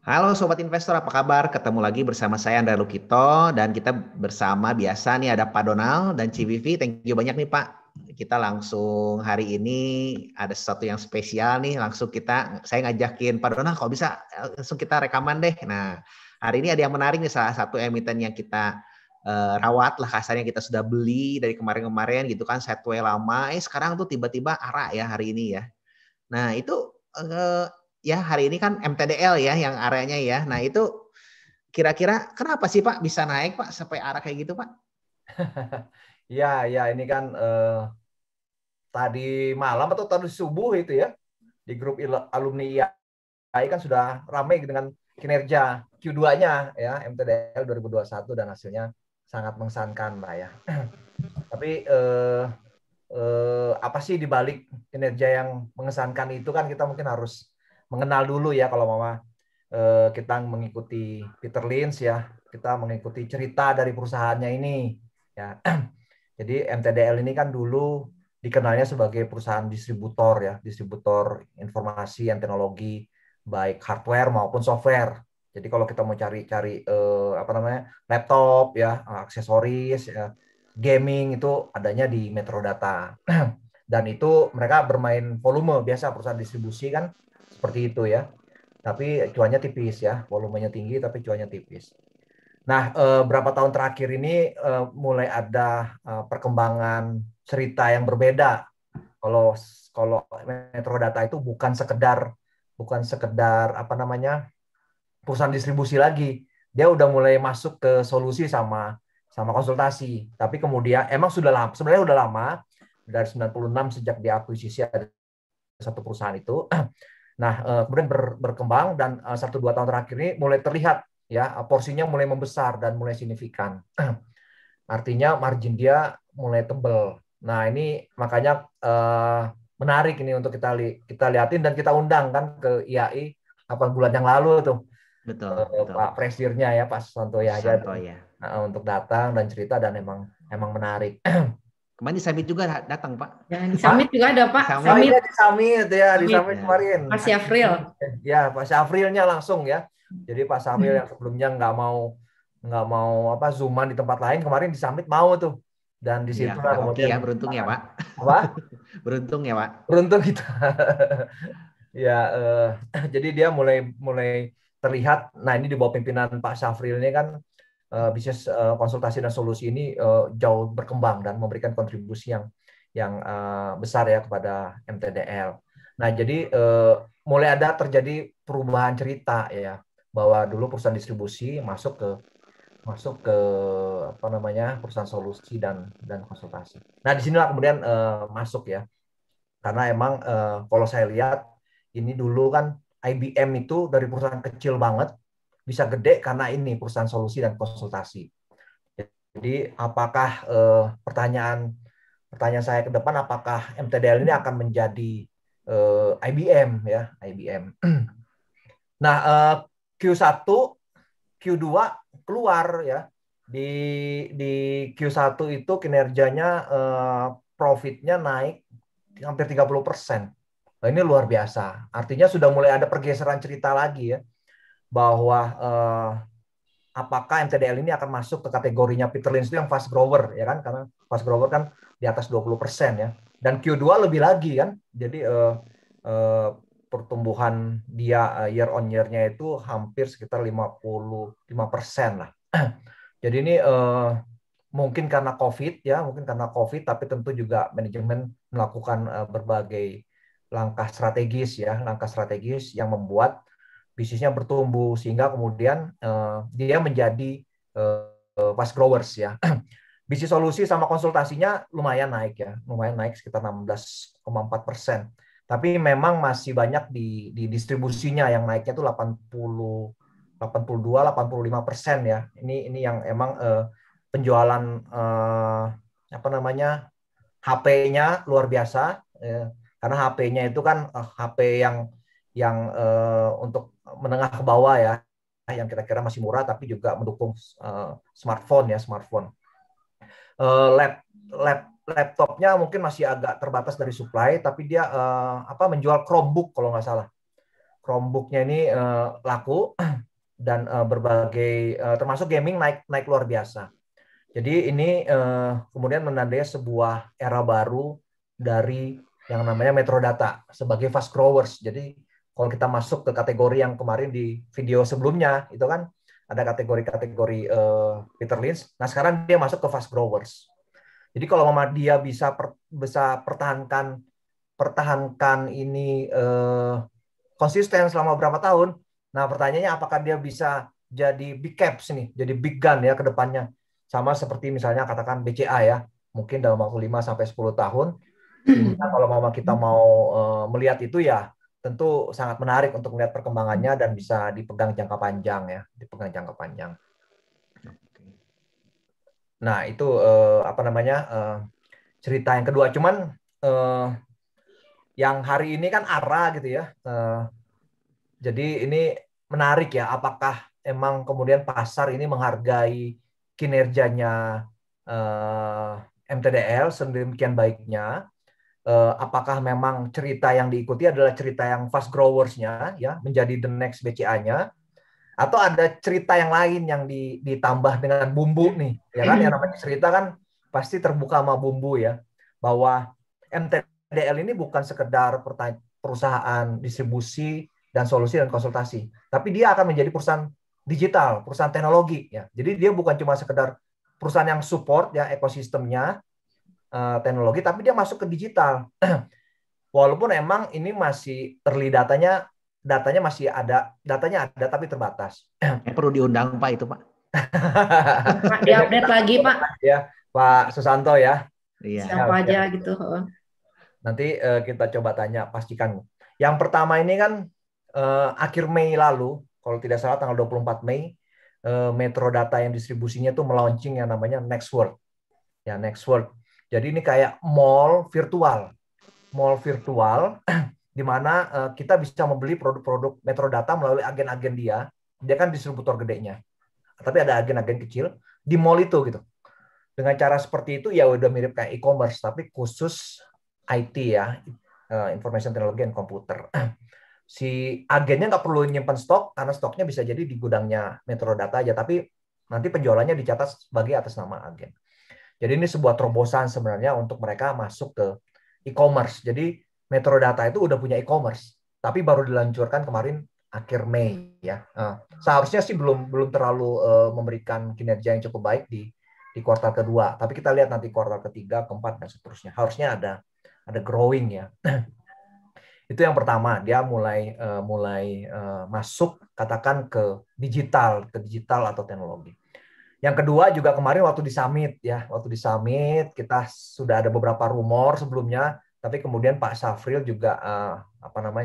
Halo Sobat Investor, apa kabar? Ketemu lagi bersama saya Andra Lukito dan kita bersama biasa nih ada Pak Donald dan Civivi. Thank you banyak nih Pak. Kita langsung hari ini ada sesuatu yang spesial nih. Saya ngajakin Pak Donald kalau bisa langsung kita rekaman deh. Nah, hari ini ada yang menarik nih, salah satu emiten yang kita rawat lah kasarnya, kita sudah beli dari kemarin-kemarin gitu kan, Setway lama. Sekarang tuh tiba-tiba ARA ya hari ini ya. Nah, itu eh, ya hari ini kan MTDL ya yang areanya ya. Nah, itu kira-kira kenapa sih Pak bisa naik Pak sampai arah kayak gitu Pak? Ya, ya ini kan tadi malam atau tadi subuh itu ya di grup alumni IAI kan sudah ramai dengan kinerja Q2-nya ya MTDL 2021 dan hasilnya sangat mengesankan Mbak ya. Tapi apa sih di balik kinerja yang mengesankan itu kan kita mungkin harus mengenal dulu ya kalau Mama kita mengikuti Peter Lynch ya, kita mengikuti cerita dari perusahaannya ini ya. Jadi MTDL ini kan dulu dikenalnya sebagai perusahaan distributor informasi dan teknologi baik hardware maupun software. Jadi kalau kita mau cari-cari apa namanya laptop ya, aksesoris, ya, gaming itu adanya di Metrodata. Dan itu mereka bermain volume biasa perusahaan distribusi kan seperti itu ya. Tapi cuannya tipis ya, volumenya tinggi tapi cuannya tipis. Nah, berapa tahun terakhir ini mulai ada perkembangan cerita yang berbeda. Kalau kalau Metrodata itu bukan sekedar apa namanya perusahaan distribusi lagi. Dia udah mulai masuk ke solusi sama sama konsultasi. Tapi kemudian emang sudah lama, sebenarnya udah lama dari 96 sejak diakuisisi ada satu perusahaan itu. Nah, kemudian berkembang dan 1-2 tahun terakhir ini mulai terlihat ya porsinya mulai membesar dan mulai signifikan. Artinya margin dia mulai tebel. Nah, ini makanya menarik ini untuk kita lihatin dan kita undang kan ke IAI 8 bulan yang lalu tuh Betul, betul. Pak Presidirnya ya Pak Santoya aja Susanto ya. untuk datang dan cerita dan emang emang menarik. Kemarin di Summit juga datang Pak. Yang di Pak, Summit juga ada Di Pak, oh Summit. iya Summit, di Summit ya, di Summit, Summit Ya. kemarin. Pak Syafril. Ya, Pak Syafrilnya langsung ya. Jadi Pak Syafril yang sebelumnya nggak mau apa zooman di tempat lain, kemarin di Summit mau tuh. Dan di Iya, situ lah kita hoki kemudian ya, beruntung ya Pak. apa? Beruntung ya Pak. Beruntung kita. Ya, jadi dia mulai mulai terlihat. Nah, ini di bawah pimpinan Pak Syafril ini kan bisnis konsultasi dan solusi ini jauh berkembang dan memberikan kontribusi yang besar ya kepada MTDL. Nah, jadi mulai ada terjadi perubahan cerita ya bahwa dulu perusahaan distribusi masuk ke apa namanya perusahaan solusi dan konsultasi. Nah, disinilah kemudian masuk ya karena emang kalau saya lihat ini dulu kan IBM itu dari perusahaan kecil banget bisa gede karena ini perusahaan solusi dan konsultasi. Jadi apakah pertanyaan pertanyaan saya ke depan apakah MTDL ini akan menjadi IBM ya IBM. Nah Q1 Q2 keluar ya di di Q1 itu kinerjanya profitnya naik hampir 30%. Nah, ini luar biasa. Artinya sudah mulai ada pergeseran cerita lagi ya bahwa apakah MTDL ini akan masuk ke kategorinya Peter Lynch itu yang fast grower ya kan karena fast grower kan di atas 20% ya. Dan Q2 lebih lagi kan. Jadi eh, pertumbuhan dia year on year-nya itu hampir sekitar 55% lah. Jadi ini mungkin karena COVID ya, mungkin karena COVID, tapi tentu juga manajemen melakukan berbagai langkah strategis yang membuat bisnisnya bertumbuh sehingga kemudian dia menjadi fast growers ya. Bisnis solusi sama konsultasinya lumayan naik ya, lumayan naik sekitar 16,4%. Tapi memang masih banyak di distribusinya yang naiknya tuh 82-85% ya. Ini yang emang penjualan apa namanya HP-nya luar biasa karena HP-nya itu kan HP yang untuk menengah ke bawah ya yang kira-kira masih murah tapi juga mendukung smartphone. Laptopnya mungkin masih agak terbatas dari supply tapi dia menjual Chromebook kalau nggak salah Chromebook-nya ini laku dan berbagai termasuk gaming naik luar biasa. Jadi ini kemudian menandai sebuah era baru dari yang namanya Metrodata sebagai fast growers. Jadi kalau kita masuk ke kategori yang kemarin di video sebelumnya itu kan ada kategori-kategori Peter Lynch. Nah sekarang dia masuk ke fast growers. Jadi kalau mama dia bisa pertahankan ini konsisten selama berapa tahun. Nah pertanyaannya apakah dia bisa jadi big caps nih, jadi big gun ya ke depannya. Sama seperti misalnya katakan BCA ya, mungkin dalam waktu 5 sampai 10 tahun. Sehingga kalau mama kita mau melihat itu ya tentu sangat menarik untuk melihat perkembangannya dan bisa dipegang jangka panjang ya, dipegang jangka panjang. Nah, itu apa namanya? Cerita yang kedua. Cuman yang hari ini kan ARA gitu ya. Jadi ini menarik ya, apakah emang kemudian pasar ini menghargai kinerjanya MTDL sedemikian baiknya, apakah memang cerita yang diikuti adalah cerita yang fast growers-nya ya, menjadi the next BCA-nya, atau ada cerita yang lain yang ditambah dengan bumbu nih, ya kan? Yang namanya cerita kan pasti terbuka sama bumbu ya, bahwa MTDL ini bukan sekedar perusahaan distribusi dan solusi dan konsultasi, tapi dia akan menjadi perusahaan digital, perusahaan teknologi ya. Jadi dia bukan cuma sekedar perusahaan yang support ya ekosistemnya teknologi, tapi dia masuk ke digital. Walaupun emang ini masih early datanya masih ada, datanya ada tapi terbatas. Perlu diundang Pak itu Pak. Pak, diupdate lagi Pak. Ya, Pak Susanto ya. Iya. Siapa aja gitu. Nanti kita coba tanya, pastikan. Yang pertama ini kan akhir Mei lalu, kalau tidak salah tanggal 24 Mei, Metrodata yang distribusinya itu melaunching yang namanya Nextworld. Ya, Nextworld. Jadi ini kayak mall virtual di mana kita bisa membeli produk-produk Metrodata melalui agen-agen dia. Dia kan distributor gedenya. Tapi ada agen-agen kecil di mall itu gitu. Dengan cara seperti itu ya udah mirip kayak e-commerce tapi khusus IT ya, information technology and computer. Si agennya nggak perlu nyimpan stok karena stoknya bisa jadi di gudangnya Metrodata aja, tapi nanti penjualannya dicatat sebagai atas nama agen. Jadi ini sebuah terobosan sebenarnya untuk mereka masuk ke e-commerce. Jadi Metrodata itu udah punya e-commerce, tapi baru diluncurkan kemarin akhir Mei ya. Seharusnya sih belum terlalu memberikan kinerja yang cukup baik di kuartal kedua, tapi kita lihat nanti kuartal ketiga, keempat dan seterusnya. Harusnya ada growing ya. Itu yang pertama, dia mulai masuk katakan ke digital atau teknologi. Yang kedua juga kemarin waktu di summit kita sudah ada beberapa rumor sebelumnya, tapi kemudian Pak Safril juga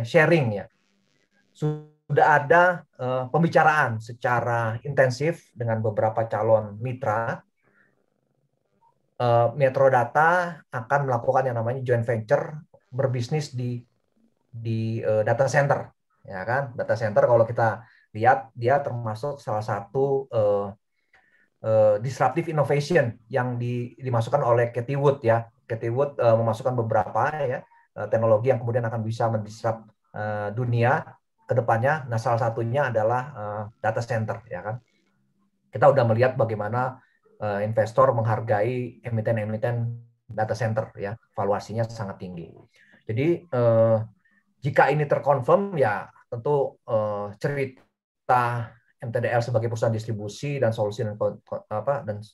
sharing ya. Sudah ada pembicaraan secara intensif dengan beberapa calon mitra. Metrodata akan melakukan yang namanya joint venture berbisnis di data center, ya kan? Data center kalau kita lihat dia termasuk salah satu disruptive innovation yang dimasukkan oleh Cathie Wood ya. Cathie Wood memasukkan beberapa ya teknologi yang kemudian akan bisa mendisrupt dunia ke depannya. Nah, salah satunya adalah data center ya kan. Kita udah melihat bagaimana investor menghargai emiten-emiten data center ya, valuasinya sangat tinggi. Jadi jika ini terkonfirm ya tentu cerita MTDL sebagai perusahaan distribusi dan solusi dan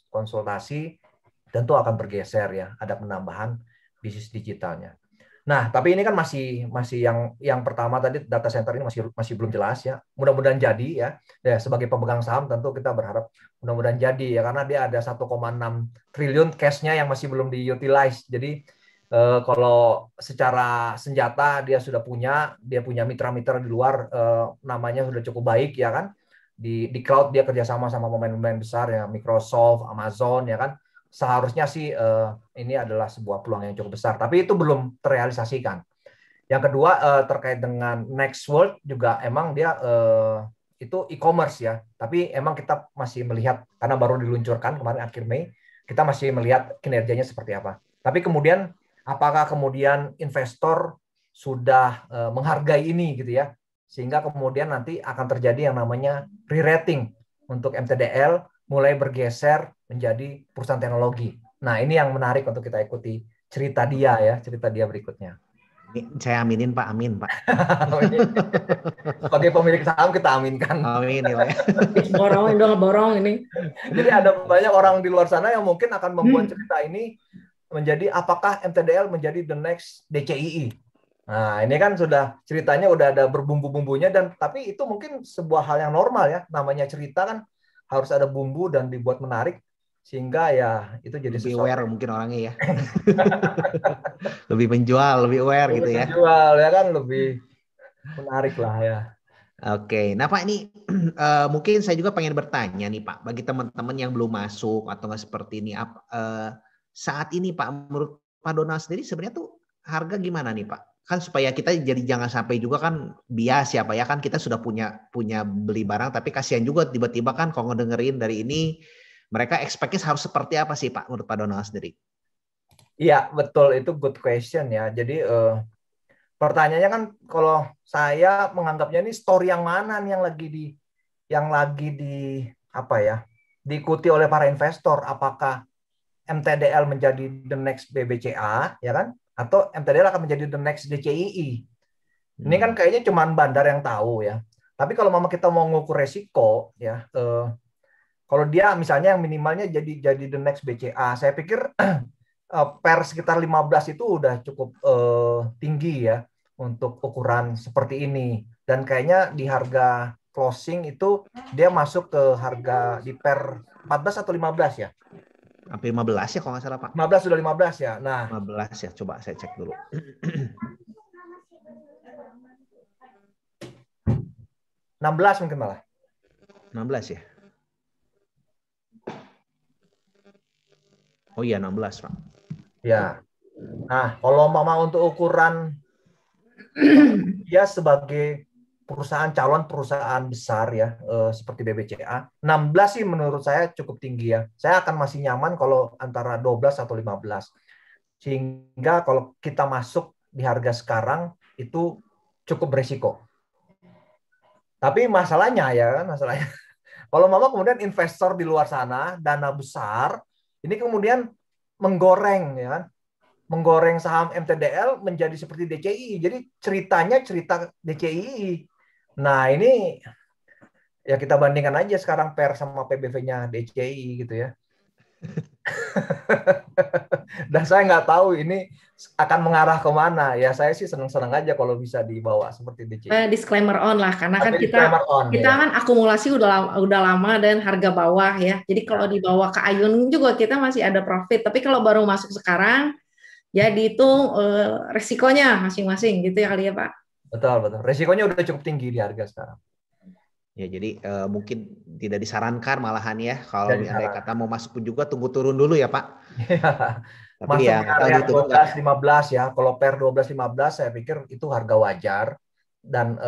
konsultasi tentu akan bergeser ya, ada penambahan bisnis digitalnya. Nah, tapi ini kan masih yang pertama tadi data center ini masih belum jelas ya. Mudah-mudahan jadi ya. Ya sebagai pemegang saham tentu kita berharap mudah-mudahan jadi ya karena dia ada 1,6 triliun cash-nya yang masih belum di-utilize. Jadi kalau secara senjata dia punya mitra-mitra di luar namanya sudah cukup baik ya kan. Di cloud dia kerjasama sama pemain-pemain besar ya Microsoft, Amazon ya kan. Seharusnya sih ini adalah sebuah peluang yang cukup besar, tapi itu belum terrealisasikan. Yang kedua terkait dengan Nextworld juga emang dia itu e-commerce ya, tapi emang kita masih melihat karena baru diluncurkan kemarin akhir Mei, kita masih melihat kinerjanya seperti apa. Tapi kemudian apakah kemudian investor sudah menghargai ini gitu ya? sehingga kemudian nanti akan terjadi yang namanya re-rating untuk MTDL mulai bergeser menjadi perusahaan teknologi. Nah, ini yang menarik untuk kita ikuti cerita dia berikutnya. Ini saya aminin Pak, amin Pak. Sebagai pemilik saham kita aminkan. Amin ya Pak. Borong dong, borong ini. Jadi ada banyak orang di luar sana yang mungkin akan membuat cerita ini menjadi apakah MTDL menjadi the next DCII. Nah, ini kan sudah ceritanya udah ada berbumbu-bumbunya dan tapi itu mungkin sebuah hal yang normal ya. Namanya cerita kan harus ada bumbu dan dibuat menarik sehingga ya itu jadi lebih sesuatu. aware mungkin orangnya ya. Lebih menjual, lebih aware gitu ya. Menjual ya kan lebih menarik lah ya. Oke, nah Pak ini mungkin saya juga pengen bertanya nih Pak, bagi teman-teman yang belum masuk atau nggak seperti ini, saat ini Pak, menurut Pak Donald sendiri sebenarnya tuh harga gimana nih Pak? Kan supaya kita jadi jangan sampai juga kan bias ya Pak ya, kan kita sudah punya beli barang, tapi kasihan juga tiba-tiba kan kalau ngedengerin dari ini, mereka expect-nya harus seperti apa sih Pak menurut Pak Donald sendiri? Iya betul, itu good question ya. Jadi pertanyaannya kan kalau saya menganggapnya ini story yang mana nih yang lagi di apa ya diikuti oleh para investor, apakah MTDL menjadi the next BBCA ya kan atau MTDL akan menjadi the next DCII. Ini kan kayaknya cuma bandar yang tahu ya. Tapi kalau kita mau ngukur resiko ya kalau dia misalnya yang minimalnya jadi the next BCA, saya pikir per sekitar 15 itu udah cukup tinggi ya untuk ukuran seperti ini. Dan kayaknya di harga closing itu dia masuk ke harga di per 14 atau 15 ya? Hampir 15 ya kalau nggak salah Pak. 15 sudah 15 ya. Nah, 15 ya, coba saya cek dulu. 16 mungkin malah. 16 ya? Oh iya 16 Pak. Ya. Nah, kalau mama untuk ukuran dia sebagai calon perusahaan besar ya seperti BBCA, 16 sih menurut saya cukup tinggi ya. Saya akan masih nyaman kalau antara 12 atau 15. Sehingga kalau kita masuk di harga sekarang itu cukup berisiko. Tapi masalahnya kalau mama kemudian investor di luar sana, dana besar, ini kemudian menggoreng ya kan, menggoreng saham MTDL menjadi seperti DCII. Jadi ceritanya cerita DCII. Nah ini ya kita bandingkan aja sekarang PER sama PBV-nya DCII gitu ya. Dan saya nggak tahu ini akan mengarah kemana. Ya saya sih senang-senang aja kalau bisa dibawa seperti DCII. Disclaimer on lah, karena kan kita ya. kan akumulasi udah lama dan harga bawah ya. Jadi kalau dibawa ke Ayun juga kita masih ada profit. Tapi kalau baru masuk sekarang, ya dihitung resikonya masing-masing gitu ya kali ya Pak. Betul. Resikonya udah cukup tinggi di harga sekarang. Ya jadi mungkin tidak disarankan malahan ya kalau ada kata mau masuk pun juga tunggu turun dulu ya Pak. Tapi masuk ya area 12-15 ya. Kalau per 12-15 saya pikir itu harga wajar dan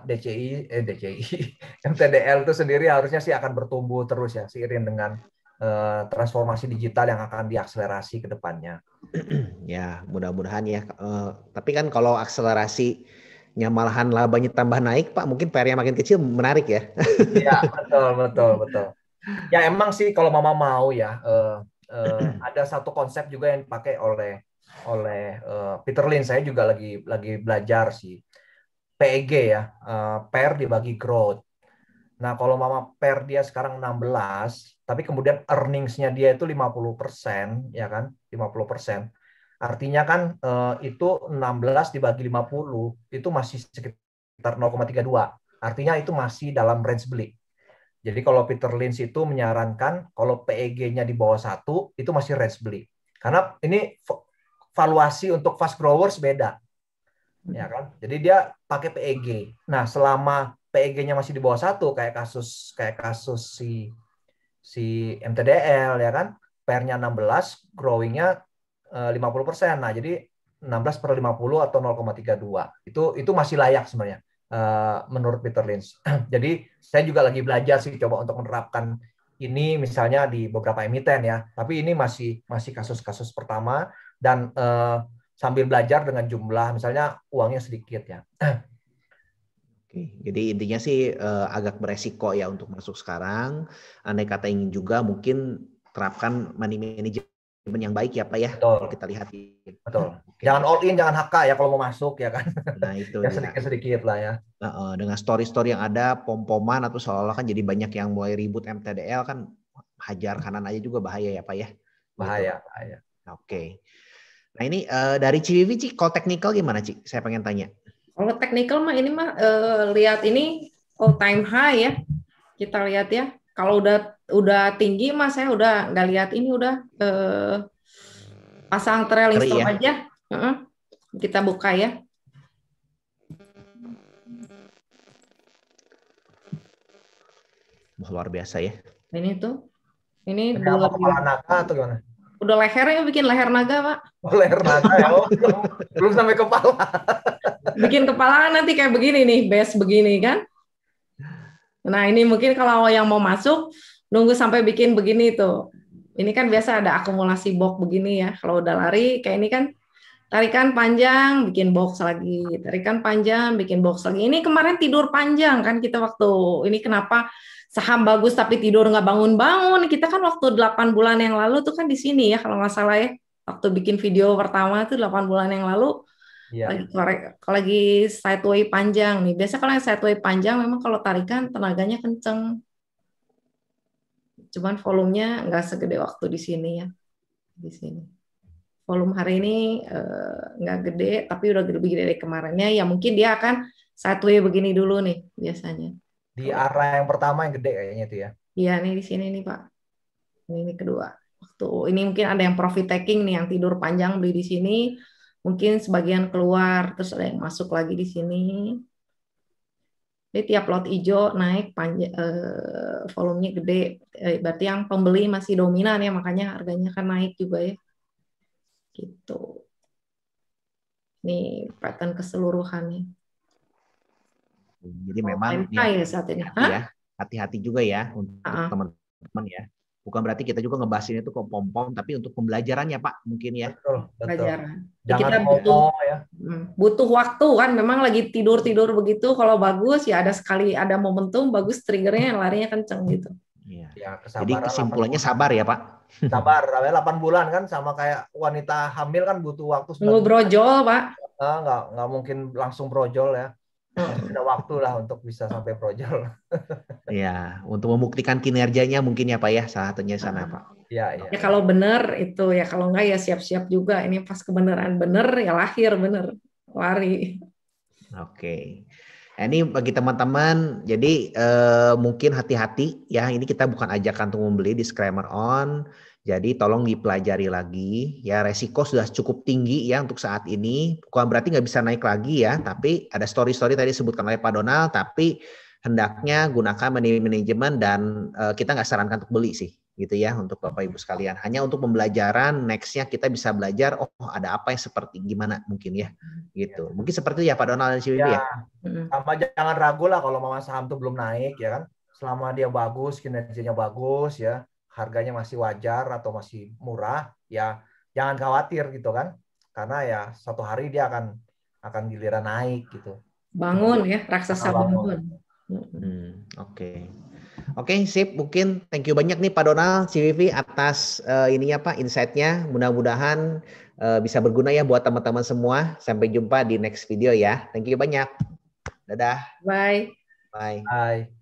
DCI MTDL itu sendiri harusnya sih akan bertumbuh terus ya seiring dengan transformasi digital yang akan diakselerasi ke depannya. Ya mudah-mudahan ya. Tapi kan kalau akselerasi malahan labanya tambah naik Pak, mungkin PR-nya makin kecil menarik ya. Iya betul. Ya emang sih kalau mama mau ya ada satu konsep juga yang dipakai oleh Peter Lynch. Saya juga lagi belajar sih PEG ya, PER dibagi growth. Nah kalau mama PER dia sekarang 16, tapi kemudian earnings-nya dia itu 50%, ya kan, 50%. Artinya kan itu 16 dibagi 50 itu masih sekitar 0,32. Artinya itu masih dalam range beli. Jadi kalau Peter Lynch itu menyarankan kalau PEG-nya di bawah 1 itu masih range beli. Karena ini valuasi untuk fast growers beda. Ya kan? Jadi dia pakai PEG. Nah, selama PEG-nya masih di bawah 1 kayak kasus si MTDL ya kan, PER-nya 16, growing-nya 50%. Nah, jadi 16/50 atau 0,32. Itu masih layak sebenarnya menurut Peter Lynch. Jadi saya juga lagi belajar sih coba untuk menerapkan ini misalnya di beberapa emiten ya. Tapi ini masih kasus-kasus pertama dan sambil belajar dengan jumlah misalnya uangnya sedikit ya. Oke, jadi intinya sih agak beresiko ya untuk masuk sekarang. Andai kata ingin juga mungkin terapkan money management yang baik ya Pak ya. Betul. Kalau kita lihat. Betul. Oke. Jangan all in, jangan HK ya kalau mau masuk ya kan. Nah itu Ya dia. sedikit-sedikit lah ya. Dengan story-story yang ada pom-poman atau seolah-olah kan jadi banyak yang mulai ribut MTDL kan, hajar kanan aja juga bahaya ya Pak ya. Bahaya. Oke. Nah ini dari Ciwiwi Ci, kalau technical gimana Ci? Saya pengen tanya. Kalau technical mah ini mah lihat ini all time high ya. Kita lihat ya. Kalau udah tinggi mah saya udah nggak lihat ini, udah pasang trailing stop ya? aja. Kita buka ya. Oh, luar biasa ya. Ini tuh. Ini apa kepala naga atau gimana? Udah lehernya bikin leher naga, Pak. Oh, leher naga ya. Oh, belum sampai kepala. Bikin kepala kan nanti kayak begini nih, base begini kan. Nah, ini mungkin kalau yang mau masuk nunggu sampai bikin begini tuh. Ini kan biasa ada akumulasi box begini ya. Kalau udah lari kayak ini kan tarikan panjang, bikin box lagi. Tarikan panjang, bikin box lagi. Ini kemarin tidur panjang kan kita waktu ini, kenapa saham bagus tapi tidur nggak bangun-bangun. Kita kan waktu 8 bulan yang lalu tuh kan di sini ya kalau nggak salah ya. Waktu bikin video pertama tuh 8 bulan yang lalu. Ya. Lagi sideway panjang nih. Biasa kalau yang sideway panjang memang kalau tarikan tenaganya kenceng. Cuman volumenya nggak segede waktu di sini ya. Di sini. Volume hari ini nggak gede, tapi udah lebih gede dari kemarinnya. Ya mungkin dia akan sideway begini dulu nih biasanya. Di arah yang pertama yang gede kayaknya itu ya. Iya, nih di sini nih Pak. Ini kedua. Waktu ini mungkin ada yang profit taking nih, yang tidur panjang beli di sini, mungkin sebagian keluar, terus ada yang masuk lagi di sini. Jadi tiap lot hijau naik panjang, volumenya gede. Berarti yang pembeli masih dominan ya, makanya harganya kan naik juga ya. Gitu. Ini pattern keseluruhannya. Jadi memang ya saat ini. Hati-hati juga ya untuk teman-teman ya. Bukan berarti kita juga ngebahasin itu ke pom-pom, tapi untuk pembelajarannya Pak mungkin ya. Betul. Pelajaran. Jangan kita butuh waktu kan. Memang lagi tidur begitu. Kalau bagus ya ada momentum bagus, triggernya larinya kenceng gitu. Iya. Ya, jadi kesimpulannya sabar ya Pak. Sabar. 8 bulan kan sama kayak wanita hamil kan butuh waktu. Nunggu brojol Pak. Nggak mungkin langsung brojol ya. Ada waktu lah untuk bisa sampai brojol. Iya, untuk membuktikan kinerjanya mungkin ya Pak ya, salah satunya sana Pak. Ya, kalau benar itu ya, kalau enggak ya siap-siap juga. Ini pas kebenaran benar ya lahir benar, lari. Oke. Ini bagi teman-teman, jadi mungkin hati-hati ya. Ini kita bukan ajakan untuk membeli, disclaimer on. Jadi tolong dipelajari lagi ya, resiko sudah cukup tinggi ya untuk saat ini. Bukan berarti nggak bisa naik lagi ya, tapi ada story-story tadi disebutkan oleh Pak Donald, tapi hendaknya gunakan money management dan kita nggak sarankan untuk beli sih gitu ya untuk Bapak Ibu sekalian. Hanya untuk pembelajaran, nextnya kita bisa belajar, oh ada apa yang seperti gimana mungkin ya gitu. Mungkin seperti itu ya Pak Donald dan Ciwiwi ya. Sama jangan ragu lah kalau mama saham tuh belum naik ya kan. Selama dia bagus, kinerjanya bagus ya, harganya masih wajar atau masih murah, ya jangan khawatir gitu kan, karena ya suatu hari dia akan giliran naik gitu. Bangun ya, raksasa bangun. Oke, sip. Mungkin thank you banyak nih Pak Donald, Ciwiwi atas ininya Pak, insight-nya. Mudah-mudahan bisa berguna ya buat teman-teman semua. Sampai jumpa di next video ya. Thank you banyak. Dadah. Bye. Bye.